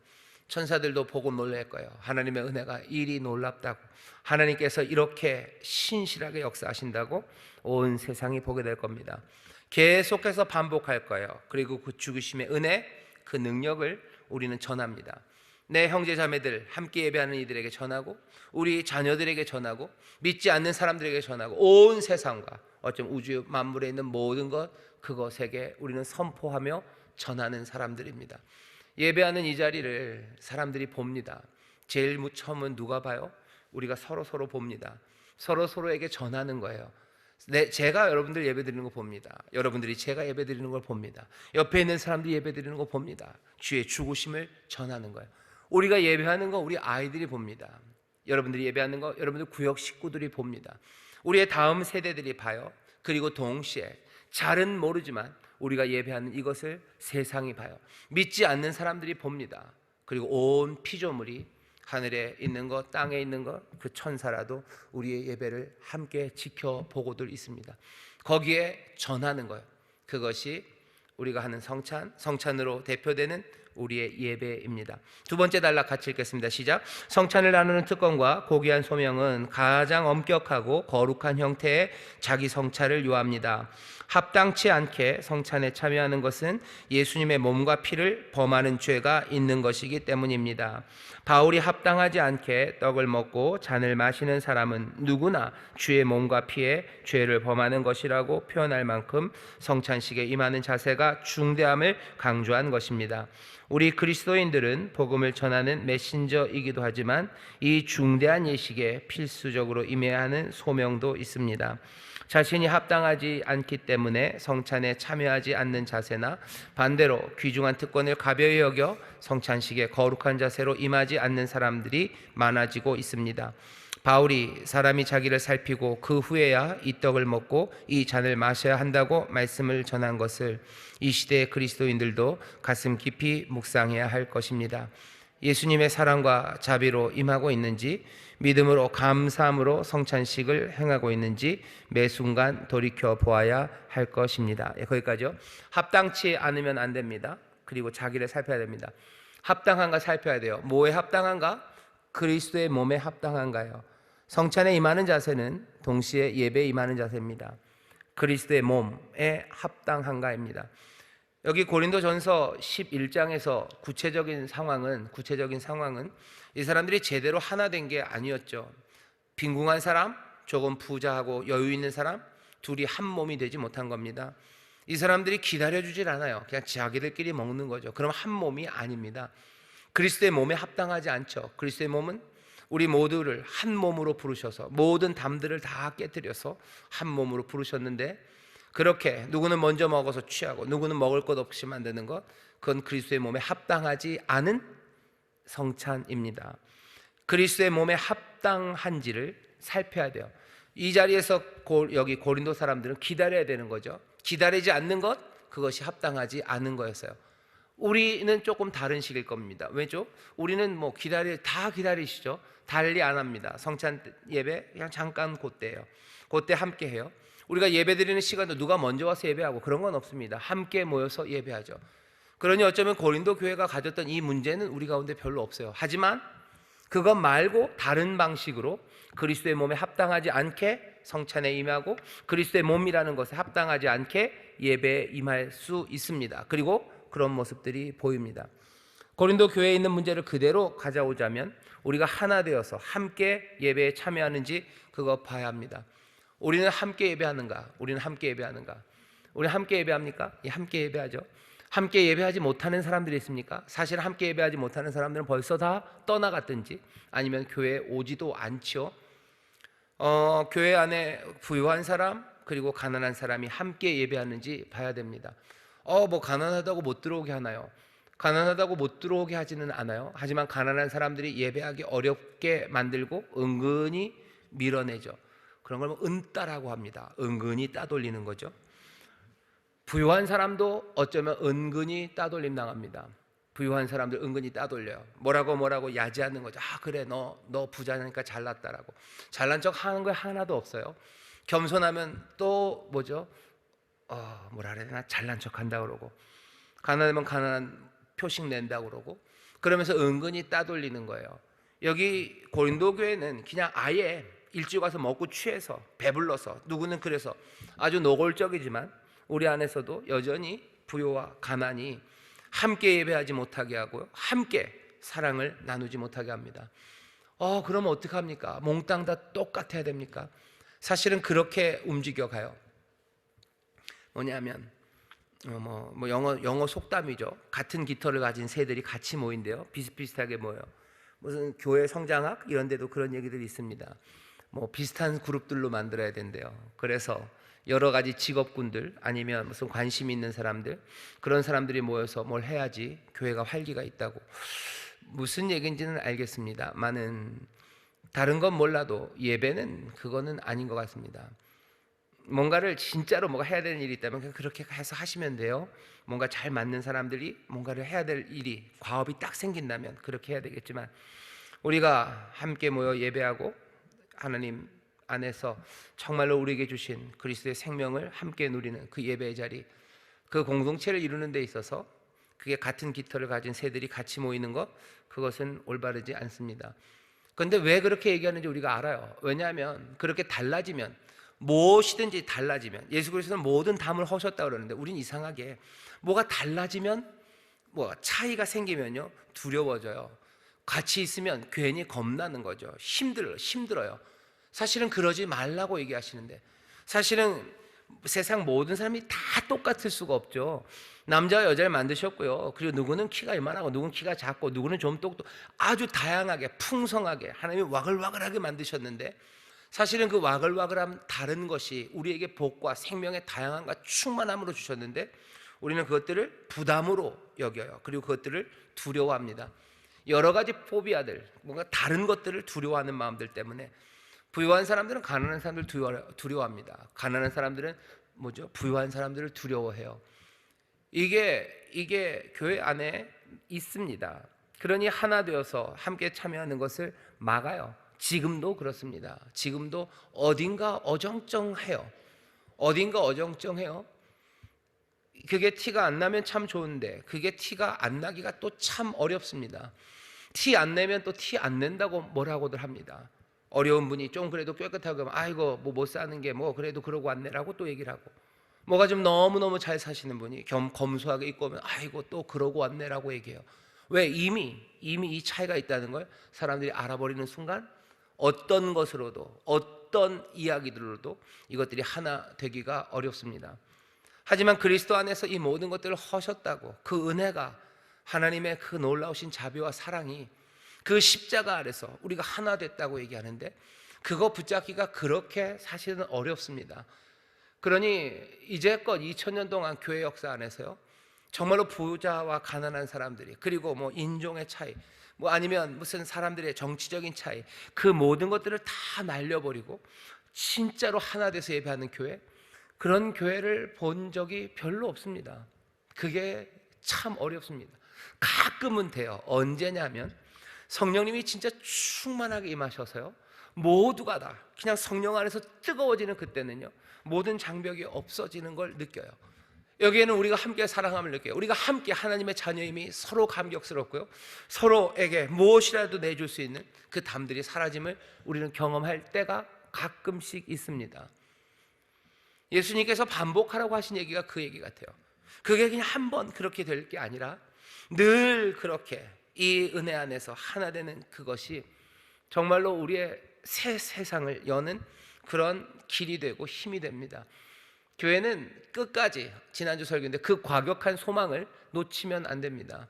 [SPEAKER 1] 천사들도 보고 놀랄 거예요. 하나님의 은혜가 이리 놀랍다고, 하나님께서 이렇게 신실하게 역사하신다고 온 세상이 보게 될 겁니다. 계속해서 반복할 거예요. 그리고 그 죽으심의 은혜, 그 능력을 우리는 전합니다. 내 형제 자매들 함께 예배하는 이들에게 전하고 우리 자녀들에게 전하고 믿지 않는 사람들에게 전하고 온 세상과 어쩜 우주 만물에 있는 모든 것 그것에게 우리는 선포하며 전하는 사람들입니다. 예배하는 이 자리를 사람들이 봅니다. 제일 처음은 누가 봐요? 우리가 서로 봅니다. 서로에게 전하는 거예요. 제가 여러분들 예배드리는 거 봅니다. 여러분들이 제가 예배드리는 걸 봅니다. 옆에 있는 사람들이 예배드리는 거 봅니다. 주의 죽으심을 전하는 거예요. 우리가 예배하는 거 우리 아이들이 봅니다. 여러분들이 예배하는 거 여러분들 구역 식구들이 봅니다. 우리의 다음 세대들이 봐요. 그리고 동시에 잘은 모르지만 우리가 예배하는 이것을 세상이 봐요. 믿지 않는 사람들이 봅니다. 그리고 온 피조물이 하늘에 있는 것, 땅에 있는 것, 그 천사라도 우리의 예배를 함께 지켜보고들 있습니다. 거기에 전하는 거예요. 그것이 우리가 하는 성찬으로 대표되는 우리의 예배입니다. 두 번째 단락 같이 읽겠습니다. 시작. 성찬을 나누는 특권과 고귀한 소명은 가장 엄격하고 거룩한 형태의 자기 성찬을 요합니다. 합당치 않게 성찬에 참여하는 것은 예수님의 몸과 피를 범하는 죄가 있는 것이기 때문입니다. 바울이 합당하지 않게 떡을 먹고 잔을 마시는 사람은 누구나 주의 몸과 피에 죄를 범하는 것이라고 표현할 만큼 성찬식에 임하는 자세가 중대함을 강조한 것입니다. 우리 그리스도인들은 복음을 전하는 메신저이기도 하지만 이 중대한 예식에 필수적으로 임해야 하는 소명도 있습니다. 자신이 합당하지 않기 때문에 성찬에 참여하지 않는 자세나 반대로 귀중한 특권을 가벼이 여겨 성찬식에 거룩한 자세로 임하지 않는 사람들이 많아지고 있습니다. 바울이 사람이 자기를 살피고 그 후에야 이 떡을 먹고 이 잔을 마셔야 한다고 말씀을 전한 것을 이 시대의 그리스도인들도 가슴 깊이 묵상해야 할 것입니다. 예수님의 사랑과 자비로 임하고 있는지, 믿음으로 감사함으로 성찬식을 행하고 있는지 매 순간 돌이켜 보아야 할 것입니다. 거기까지요. 합당치 않으면 안 됩니다. 그리고 자기를 살펴야 됩니다. 합당한가 살펴야 돼요. 뭐에 합당한가? 그리스도의 몸에 합당한가요? 성찬에 임하는 자세는 동시에 예배에 임하는 자세입니다. 그리스도의 몸에 합당한가입니다. 여기 고린도전서 11장에서 구체적인 상황은 이 사람들이 제대로 하나 된 게 아니었죠. 빈궁한 사람, 조금 부자하고 여유 있는 사람, 둘이 한 몸이 되지 못한 겁니다. 이 사람들이 기다려주질 않아요. 그냥 자기들끼리 먹는 거죠. 그럼 한 몸이 아닙니다. 그리스도의 몸에 합당하지 않죠. 그리스도의 몸은 우리 모두를 한 몸으로 부르셔서 모든 담들을 다 깨뜨려서 한 몸으로 부르셨는데, 그렇게 누구는 먼저 먹어서 취하고 누구는 먹을 것 없이 만드는 것, 그건 그리스도의 몸에 합당하지 않은 성찬입니다. 그리스도의 몸에 합당한지를 살펴야 돼요. 이 자리에서 여기 고린도 사람들은 기다려야 되는 거죠. 기다리지 않는 것, 그것이 합당하지 않은 거였어요. 우리는 조금 다른 식일 겁니다. 왜죠? 우리는 다 기다리시죠. 달리 안 합니다. 성찬 예배 그냥 잠깐 그때예요. 그때 함께 해요. 우리가 예배 드리는 시간도 누가 먼저 와서 예배하고 그런 건 없습니다. 함께 모여서 예배하죠. 그러니 어쩌면 고린도 교회가 가졌던 이 문제는 우리 가운데 별로 없어요. 하지만 그것 말고 다른 방식으로 그리스도의 몸에 합당하지 않게 성찬에 임하고 그리스도의 몸이라는 것에 합당하지 않게 예배에 임할 수 있습니다. 그리고 그런 모습들이 보입니다. 고린도 교회에 있는 문제를 그대로 가져오자면 우리가 하나 되어서 함께 예배에 참여하는지 그거 봐야 합니다. 우리는 함께 예배하는가? 우리는 함께 예배하는가? 우리는 함께 예배합니까? 함께 예배하죠. 함께 예배하지 못하는 사람들이 있습니까? 사실 함께 예배하지 못하는 사람들은 벌써 다 떠나갔든지 아니면 교회에 오지도 않죠. 교회 안에 부유한 사람, 그리고 가난한 사람이 함께 예배하는지 봐야 됩니다. 뭐 가난하다고 못 들어오게 하나요? 가난하다고 못 들어오게 하지는 않아요. 하지만 가난한 사람들이 예배하기 어렵게 만들고 은근히 밀어내죠. 그런 걸 은따라고 합니다. 은근히 따돌리는 거죠. 부유한 사람도 어쩌면 은근히 따돌림 당합니다. 부유한 사람들 은근히 따돌려요. 뭐라고 야지하는 거죠. 그래 너 부자니까 잘났다라고. 잘난 척 하는 거 하나도 없어요. 겸손하면 또 뭐죠? 뭐라 그래야 되나? 잘난 척 한다 그러고, 가난하면 가난한 표식 낸다 그러고, 그러면서 은근히 따돌리는 거예요. 여기 고린도 교회는 그냥 아예 일찍 와서 먹고 취해서 배불러서, 누구는 그래서 아주 노골적이지만 우리 안에서도 여전히 부요와 가난이 함께 예배하지 못하게 하고요, 함께 사랑을 나누지 못하게 합니다. 그러면 어떡합니까? 몽땅 다 똑같아야 됩니까? 사실은 그렇게 움직여가요. 뭐냐면 영어 속담이죠. 같은 깃털을 가진 새들이 같이 모인대요. 비슷비슷하게 모여요. 무슨 교회 성장학 이런 데도 그런 얘기들이 있습니다. 비슷한 그룹들로 만들어야 된대요. 그래서 여러 가지 직업군들 아니면 무슨 관심 있는 사람들, 그런 사람들이 모여서 뭘 해야지 교회가 활기가 있다고. 무슨 얘기인지는 알겠습니다만은 다른 건 몰라도 예배는 그거는 아닌 것 같습니다. 뭔가를 진짜로 뭐가 해야 되는 일이 있다면 그냥 그렇게 해서 하시면 돼요. 뭔가 잘 맞는 사람들이 뭔가를 해야 될 일이, 과업이 딱 생긴다면 그렇게 해야 되겠지만, 우리가 함께 모여 예배하고 하나님 안에서 정말로 우리에게 주신 그리스도의 생명을 함께 누리는 그 예배의 자리, 그 공동체를 이루는 데 있어서 그게 같은 깃털을 가진 새들이 같이 모이는 것, 그것은 올바르지 않습니다. 그런데 왜 그렇게 얘기하는지 우리가 알아요. 왜냐하면 그렇게 달라지면, 무엇이든지 달라지면, 예수 그리스도는 모든 담을 허셨다 그러는데 우린 이상하게 뭐가 달라지면, 뭐 차이가 생기면요 두려워져요. 같이 있으면 괜히 겁나는 거죠. 힘들어요. 사실은 그러지 말라고 얘기하시는데, 사실은 세상 모든 사람이 다 똑같을 수가 없죠. 남자와 여자를 만드셨고요, 그리고 누구는 키가 이만하고 누구는 키가 작고 누구는 좀 아주 다양하게 풍성하게 하나님이 와글와글하게 만드셨는데, 사실은 그 와글와글함 다른 것이 우리에게 복과 생명의 다양함과 충만함으로 주셨는데 우리는 그것들을 부담으로 여겨요. 그리고 그것들을 두려워합니다. 여러 가지 포비아들, 뭔가 다른 것들을 두려워하는 마음들 때문에 부유한 사람들은 가난한 사람들을 두려워합니다. 가난한 사람들은 부유한 사람들을 두려워해요. 이게 교회 안에 있습니다. 그러니 하나 되어서 함께 참여하는 것을 막아요. 지금도 그렇습니다. 지금도 어딘가 어정쩡해요. 그게 티가 안 나면 참 좋은데 그게 티가 안 나기가 또 참 어렵습니다. 티 안 내면 또 티 안 낸다고 뭐라고들 합니다. 어려운 분이 좀 그래도 깨끗하고 아이고 못 사는 게 그래도 그러고 왔네라고 또 얘기를 하고, 뭐가 좀 너무너무 잘 사시는 분이 검소하게 입고 오면 아이고 또 그러고 왔네라고 얘기해요. 왜? 이미 이 차이가 있다는 걸 사람들이 알아버리는 순간 어떤 것으로도, 어떤 이야기들로도 이것들이 하나 되기가 어렵습니다. 하지만 그리스도 안에서 이 모든 것들을 허셨다고, 그 은혜가, 하나님의 그 놀라우신 자비와 사랑이 그 십자가 아래서 우리가 하나 됐다고 얘기하는데, 그거 붙잡기가 그렇게 사실은 어렵습니다. 그러니 이제껏 2000년 동안 교회 역사 안에서요, 정말로 부자와 가난한 사람들이, 그리고 인종의 차이, 아니면 무슨 사람들의 정치적인 차이, 그 모든 것들을 다 날려버리고 진짜로 하나 돼서 예배하는 교회, 그런 교회를 본 적이 별로 없습니다. 그게 참 어렵습니다. 가끔은 돼요. 언제냐면 성령님이 진짜 충만하게 임하셔서요, 모두가 다 그냥 성령 안에서 뜨거워지는 그때는요, 모든 장벽이 없어지는 걸 느껴요. 여기에는 우리가 함께 사랑함을 느껴요. 우리가 함께 하나님의 자녀임이 서로 감격스럽고요, 서로에게 무엇이라도 내줄 수 있는 그 담들이 사라짐을 우리는 경험할 때가 가끔씩 있습니다. 예수님께서 반복하라고 하신 얘기가 그 얘기 같아요. 그게 그냥 한 번 그렇게 될 게 아니라 늘 그렇게 이 은혜 안에서 하나 되는 그것이 정말로 우리의 새 세상을 여는 그런 길이 되고 힘이 됩니다. 교회는 끝까지, 지난주 설교인데, 그 과격한 소망을 놓치면 안 됩니다.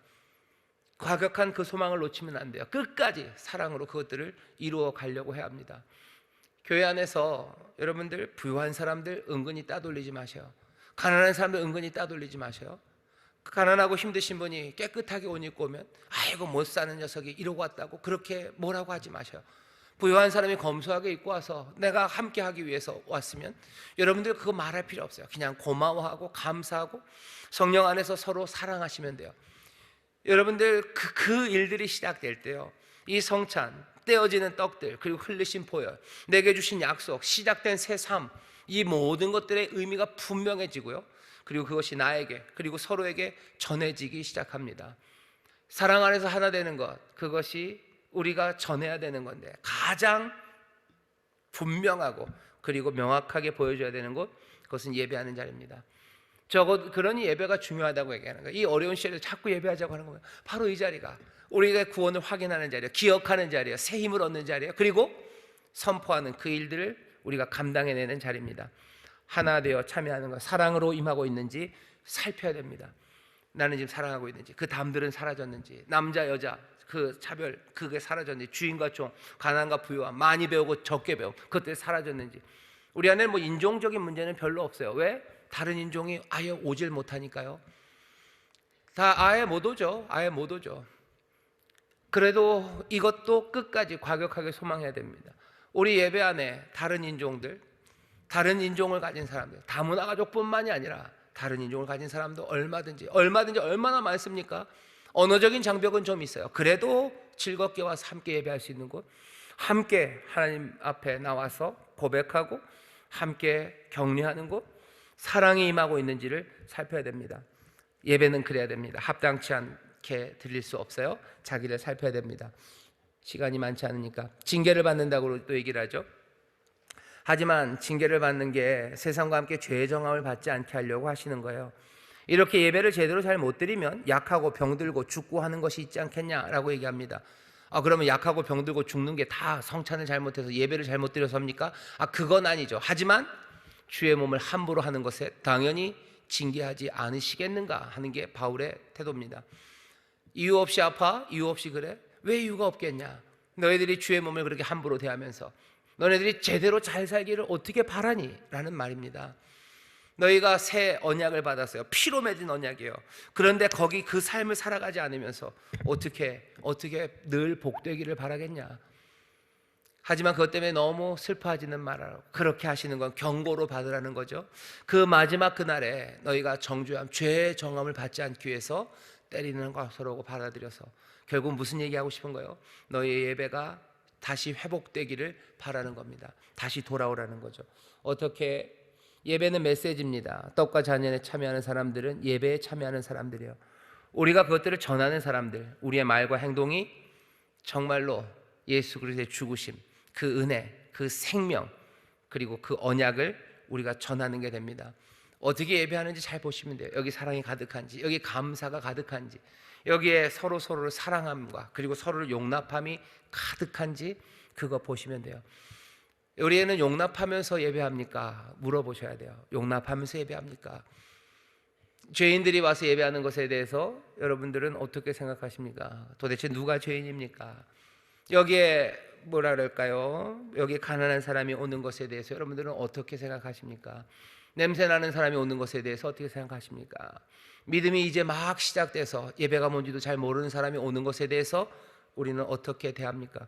[SPEAKER 1] 과격한 그 소망을 놓치면 안 돼요. 끝까지 사랑으로 그것들을 이루어 가려고 해야 합니다. 교회 안에서 여러분들 부유한 사람들 은근히 따돌리지 마세요. 가난한 사람들 은근히 따돌리지 마세요. 가난하고 힘드신 분이 깨끗하게 옷 입고 오면 아이고 못 사는 녀석이 이러고 왔다고 그렇게 뭐라고 하지 마세요. 부유한 사람이 검소하게 입고 와서 내가 함께 하기 위해서 왔으면 여러분들 그거 말할 필요 없어요. 그냥 고마워하고 감사하고 성령 안에서 서로 사랑하시면 돼요. 여러분들 그 일들이 시작될 때요, 이 성찬, 떼어지는 떡들, 그리고 흘리신 보혈, 내게 주신 약속, 시작된 새 삶, 이 모든 것들의 의미가 분명해지고요, 그리고 그것이 나에게 그리고 서로에게 전해지기 시작합니다. 사랑 안에서 하나 되는 것, 그것이 우리가 전해야 되는 건데 가장 분명하고 그리고 명확하게 보여줘야 되는 것, 그것은 예배하는 자리입니다. 그러니 예배가 중요하다고 얘기하는 거예요. 이 어려운 시절에 자꾸 예배하자고 하는 거예요. 바로 이 자리가 우리가 구원을 확인하는 자리예요. 기억하는 자리예요. 새 힘을 얻는 자리예요. 그리고 선포하는 그 일들을 우리가 감당해내는 자리입니다. 하나 되어 참여하는 것, 사랑으로 임하고 있는지 살펴야 됩니다. 나는 지금 사랑하고 있는지, 그 담들은 사라졌는지, 남자 여자 그 차별 그게 사라졌는지, 주인과 종, 가난과 부유와 많이 배우고 적게 배움 그것들이 사라졌는지. 우리 안에 뭐 인종적인 문제는 별로 없어요. 왜? 다른 인종이 아예 오질 못하니까요. 다 아예 못 오죠. 아예 못 오죠. 그래도 이것도 끝까지 과격하게 소망해야 됩니다. 우리 예배 안에 다른 인종들, 다른 인종을 가진 사람들, 다문화 가족뿐만이 아니라 다른 인종을 가진 사람도 얼마든지 얼마나 많습니까? 언어적인 장벽은 좀 있어요. 그래도 즐겁게 와서 함께 예배할 수 있는 곳, 함께 하나님 앞에 나와서 고백하고 함께 격려하는 곳, 사랑이 임하고 있는지를 살펴야 됩니다. 예배는 그래야 됩니다. 합당치 않게 드릴 수 없어요. 자기를 살펴야 됩니다. 시간이 많지 않으니까 징계를 받는다고 또 얘기를 하죠. 하지만 징계를 받는 게 세상과 함께 죄의 정함을 받지 않게 하려고 하시는 거예요. 이렇게 예배를 제대로 잘 못 드리면 약하고 병들고 죽고 하는 것이 있지 않겠냐라고 얘기합니다. 그러면 약하고 병들고 죽는 게 다 성찬을 잘못해서 예배를 잘못 드려서입니까? 그건 아니죠. 하지만 주의 몸을 함부로 하는 것에 당연히 징계하지 않으시겠는가 하는 게 바울의 태도입니다. 이유 없이 아파? 이유 없이 그래? 왜 이유가 없겠냐? 너희들이 주의 몸을 그렇게 함부로 대하면서 너희들이 제대로 잘 살기를 어떻게 바라니? 라는 말입니다. 너희가 새 언약을 받았어요. 피로 맺은 언약이에요. 그런데 거기 그 삶을 살아가지 않으면서 어떻게 늘 복되기를 바라겠냐? 하지만 그것 때문에 너무 슬퍼하지는 말아라. 그렇게 하시는 건 경고로 받으라는 거죠. 그 마지막 그날에 너희가 정죄함, 죄의 정함을 받지 않기 위해서 때리는 것으로 받아들여서 결국 무슨 얘기하고 싶은 거예요? 너희의 예배가 다시 회복되기를 바라는 겁니다. 다시 돌아오라는 거죠. 어떻게? 예배는 메시지입니다. 떡과 잔연에 참여하는 사람들은 예배에 참여하는 사람들이에요. 우리가 그것들을 전하는 사람들, 우리의 말과 행동이 정말로 예수 그리스도의 죽으심, 그 은혜, 그 생명, 그리고 그 언약을 우리가 전하는 게 됩니다. 어떻게 예배하는지 잘 보시면 돼요. 여기 사랑이 가득한지, 여기 감사가 가득한지, 여기에 서로를 사랑함과 그리고 서로를 용납함이 가득한지 그거 보시면 돼요. 우리는 용납하면서 예배합니까? 물어보셔야 돼요. 용납하면서 예배합니까? 죄인들이 와서 예배하는 것에 대해서 여러분들은 어떻게 생각하십니까? 도대체 누가 죄인입니까? 여기에 뭐라 그럴까요? 여기 가난한 사람이 오는 것에 대해서 여러분들은 어떻게 생각하십니까? 냄새나는 사람이 오는 것에 대해서 어떻게 생각하십니까? 믿음이 이제 막 시작돼서 예배가 뭔지도 잘 모르는 사람이 오는 것에 대해서 우리는 어떻게 대합니까?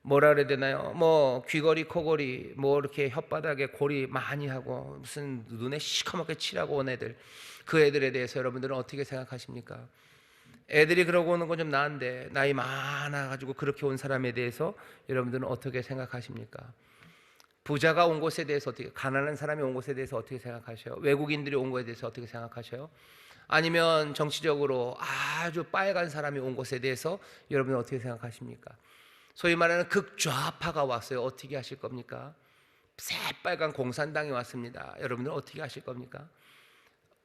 [SPEAKER 1] 뭐라 그래야 되나요? 뭐 귀걸이, 코걸이, 뭐 이렇게 혓바닥에 고리 많이 하고 무슨 눈에 시커멓게 칠하고 온 애들, 그 애들에 대해서 여러분들은 어떻게 생각하십니까? 애들이 그러고 오는 건 좀 나은데 나이 많아가지고 그렇게 온 사람에 대해서 여러분들은 어떻게 생각하십니까? 부자가 온 곳에 대해서 어떻게, 가난한 사람이 온 곳에 대해서 어떻게 생각하셔요? 외국인들이 온 것에 대해서 어떻게 생각하셔요? 아니면 정치적으로 아주 빨간 사람이 온 곳에 대해서 여러분은 어떻게 생각하십니까? 소위 말하는 극좌파가 왔어요. 어떻게 하실 겁니까? 새빨간 공산당이 왔습니다. 여러분들은 어떻게 하실 겁니까?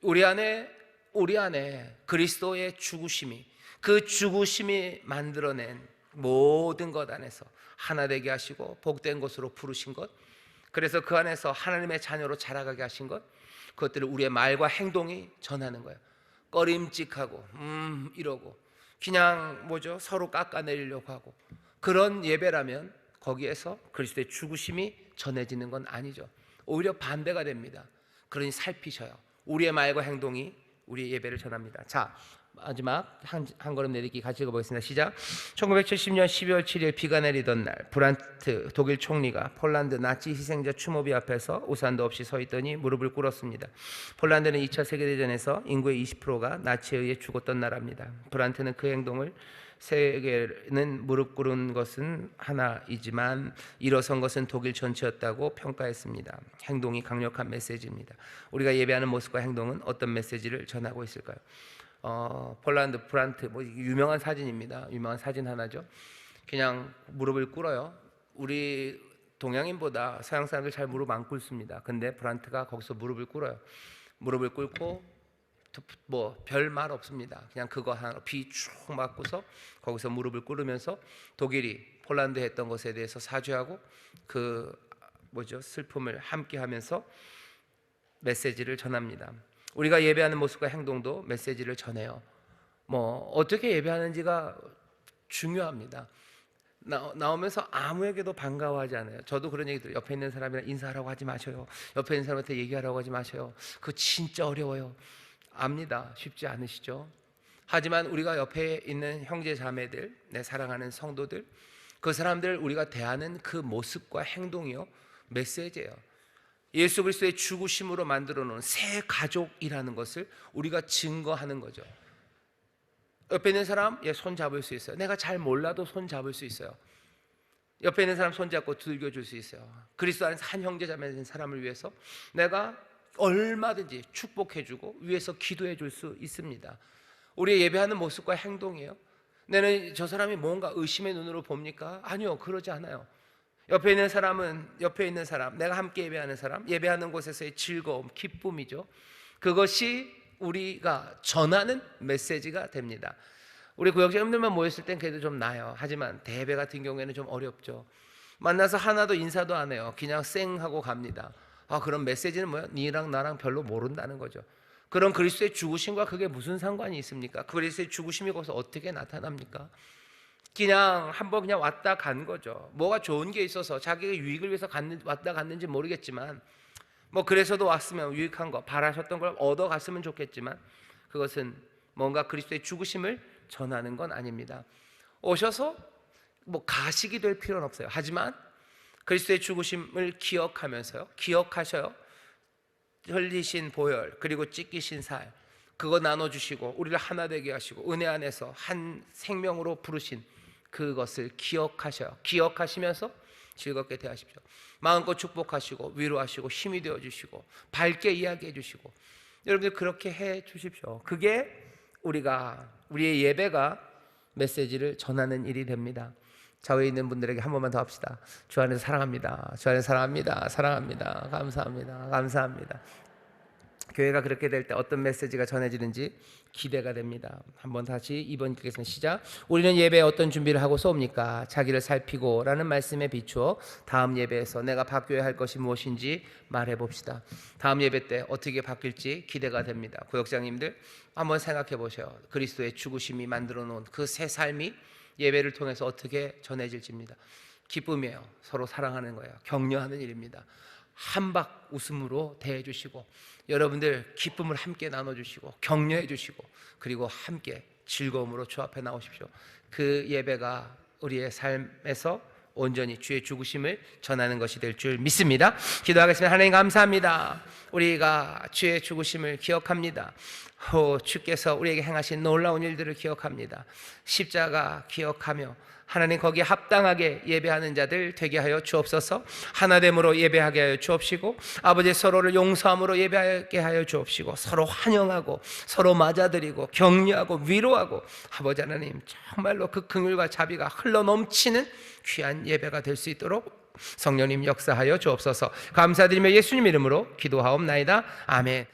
[SPEAKER 1] 우리 안에 그리스도의 죽으심이, 그 죽으심이 만들어낸 모든 것 안에서 하나 되게 하시고 복된 것으로 부르신 것, 그래서 그 안에서 하나님의 자녀로 자라가게 하신 것, 그것들을 우리의 말과 행동이 전하는 거예요. 꺼림칙하고 이러고 그냥 서로 깎아내리려고 하고 그런 예배라면 거기에서 그리스도의 죽으심이 전해지는 건 아니죠. 오히려 반대가 됩니다. 그러니 살피셔요. 우리의 말과 행동이 우리의 예배를 전합니다. 자, 마지막 한 걸음 내딛기 같이 읽어보겠습니다. 시작. 1970년 12월 7일 비가 내리던 날, 브란트 독일 총리가 폴란드 나치 희생자 추모비 앞에서 우산도 없이 서 있더니 무릎을 꿇었습니다. 폴란드는 2차 세계대전에서 인구의 20%가 나치에 의해 죽었던 나라입니다. 브란트는 그 행동을 세계는 무릎 꿇은 것은 하나이지만 일어선 것은 독일 전체였다고 평가했습니다. 행동이 강력한 메시지입니다. 우리가 예배하는 모습과 행동은 어떤 메시지를 전하고 있을까요? 폴란드 브란트 유명한 사진입니다. 유명한 사진 하나죠. 그냥 무릎을 꿀어요. 우리 동양인보다 서양 사람들 잘 무릎 안 꿇습니다. 근데 브란트가 거기서 무릎을 꿇어요. 무릎을 꿇고 별 말 없습니다. 그냥 그거 하나로 비 쭉 맞고서 거기서 무릎을 꿇으면서 독일이 폴란드에 했던 것에 대해서 사죄하고 그 슬픔을 함께하면서 메시지를 전합니다. 우리가 예배하는 모습과 행동도 메시지를 전해요. 어떻게 예배하는지가 중요합니다. 나오면서 아무에게도 반가워하지 않아요. 저도 그런 얘기 들어요. 옆에 있는 사람이랑 인사하라고 하지 마셔요. 옆에 있는 사람한테 얘기하라고 하지 마셔요. 그거 진짜 어려워요. 압니다. 쉽지 않으시죠? 하지만 우리가 옆에 있는 형제 자매들, 내 사랑하는 성도들, 그 사람들을 우리가 대하는 그 모습과 행동이요, 메시지예요. 예수 그리스도의 죽으심으로 만들어 놓은 새 가족이라는 것을 우리가 증거하는 거죠. 옆에 있는 사람 손 잡을 수 있어요. 내가 잘 몰라도 손 잡을 수 있어요. 옆에 있는 사람 손 잡고 두들겨 줄 수 있어요. 그리스도 안에서 한 형제 자매 된 사람을 위해서 내가 얼마든지 축복해주고 위해서 기도해줄 수 있습니다. 우리의 예배하는 모습과 행동이에요. 내는 저 사람이 뭔가 의심의 눈으로 봅니까? 아니요, 그러지 않아요. 옆에 있는 사람, 내가 함께 예배하는 사람, 예배하는 곳에서의 즐거움, 기쁨이죠. 그것이 우리가 전하는 메시지가 됩니다. 우리 구역장님들만 모였을 땐 그래도 좀 나아요. 하지만 대배 같은 경우에는 좀 어렵죠. 만나서 하나도 인사도 안 해요. 그냥 쌩 하고 갑니다. 그럼 메시지는 뭐야? 니랑 나랑 별로 모른다는 거죠. 그럼 그리스도의 죽으심과 그게 무슨 상관이 있습니까? 그리스도의 죽으심이 거기서 어떻게 나타납니까? 그냥 한번 그냥 왔다 간 거죠. 뭐가 좋은 게 있어서 자기가 유익을 위해서 왔다 갔는지 모르겠지만 그래서도 왔으면 유익한 거 바라셨던 걸 얻어갔으면 좋겠지만 그것은 뭔가 그리스도의 죽으심을 전하는 건 아닙니다. 오셔서 가식이 될 필요는 없어요. 하지만 그리스도의 죽으심을 기억하셔요. 흘리신 보혈 그리고 찢기신 살 그거 나눠주시고 우리를 하나 되게 하시고 은혜 안에서 한 생명으로 부르신 그것을 기억하시면서 즐겁게 대하십시오. 마음껏 축복하시고 위로하시고 힘이 되어주시고 밝게 이야기해 주시고 여러분들 그렇게 해 주십시오. 그게 우리의 예배가 메시지를 전하는 일이 됩니다. 좌우에 있는 분들에게 한 번만 더 합시다. 주 안에서 사랑합니다. 주 안에서 사랑합니다. 사랑합니다. 감사합니다. 감사합니다. 교회가 그렇게 될 때 어떤 메시지가 전해지는지 기대가 됩니다. 한번 다시 2번 읽겠습니다. 시작. 우리는 예배에 어떤 준비를 하고서 옵니까? 자기를 살피고 라는 말씀에 비추어 다음 예배에서 내가 바뀌어야 할 것이 무엇인지 말해봅시다. 다음 예배 때 어떻게 바뀔지 기대가 됩니다. 구역장님들 한번 생각해 보세요. 그리스도의 죽으심이 만들어 놓은 그 새 삶이 예배를 통해서 어떻게 전해질지입니다. 기쁨이에요. 서로 사랑하는 거예요. 격려하는 일입니다. 한박 웃음으로 대해주시고 여러분들 기쁨을 함께 나눠주시고 격려해 주시고 그리고 함께 즐거움으로 주 앞에 나오십시오. 그 예배가 우리의 삶에서 온전히 주의 죽으심을 전하는 것이 될 줄 믿습니다. 기도하겠습니다. 하나님 감사합니다. 우리가 주의 죽으심을 기억합니다. 주께서 우리에게 행하신 놀라운 일들을 기억합니다. 십자가 기억하며 하나님 거기에 합당하게 예배하는 자들 되게 하여 주옵소서. 하나됨으로 예배하게 하여 주옵시고 아버지 서로를 용서함으로 예배하게 하여 주옵시고 서로 환영하고 서로 맞아들이고 격려하고 위로하고 아버지 하나님 정말로 그 긍휼과 자비가 흘러넘치는 귀한 예배가 될 수 있도록 성령님 역사하여 주옵소서. 감사드리며 예수님 이름으로 기도하옵나이다. 아멘.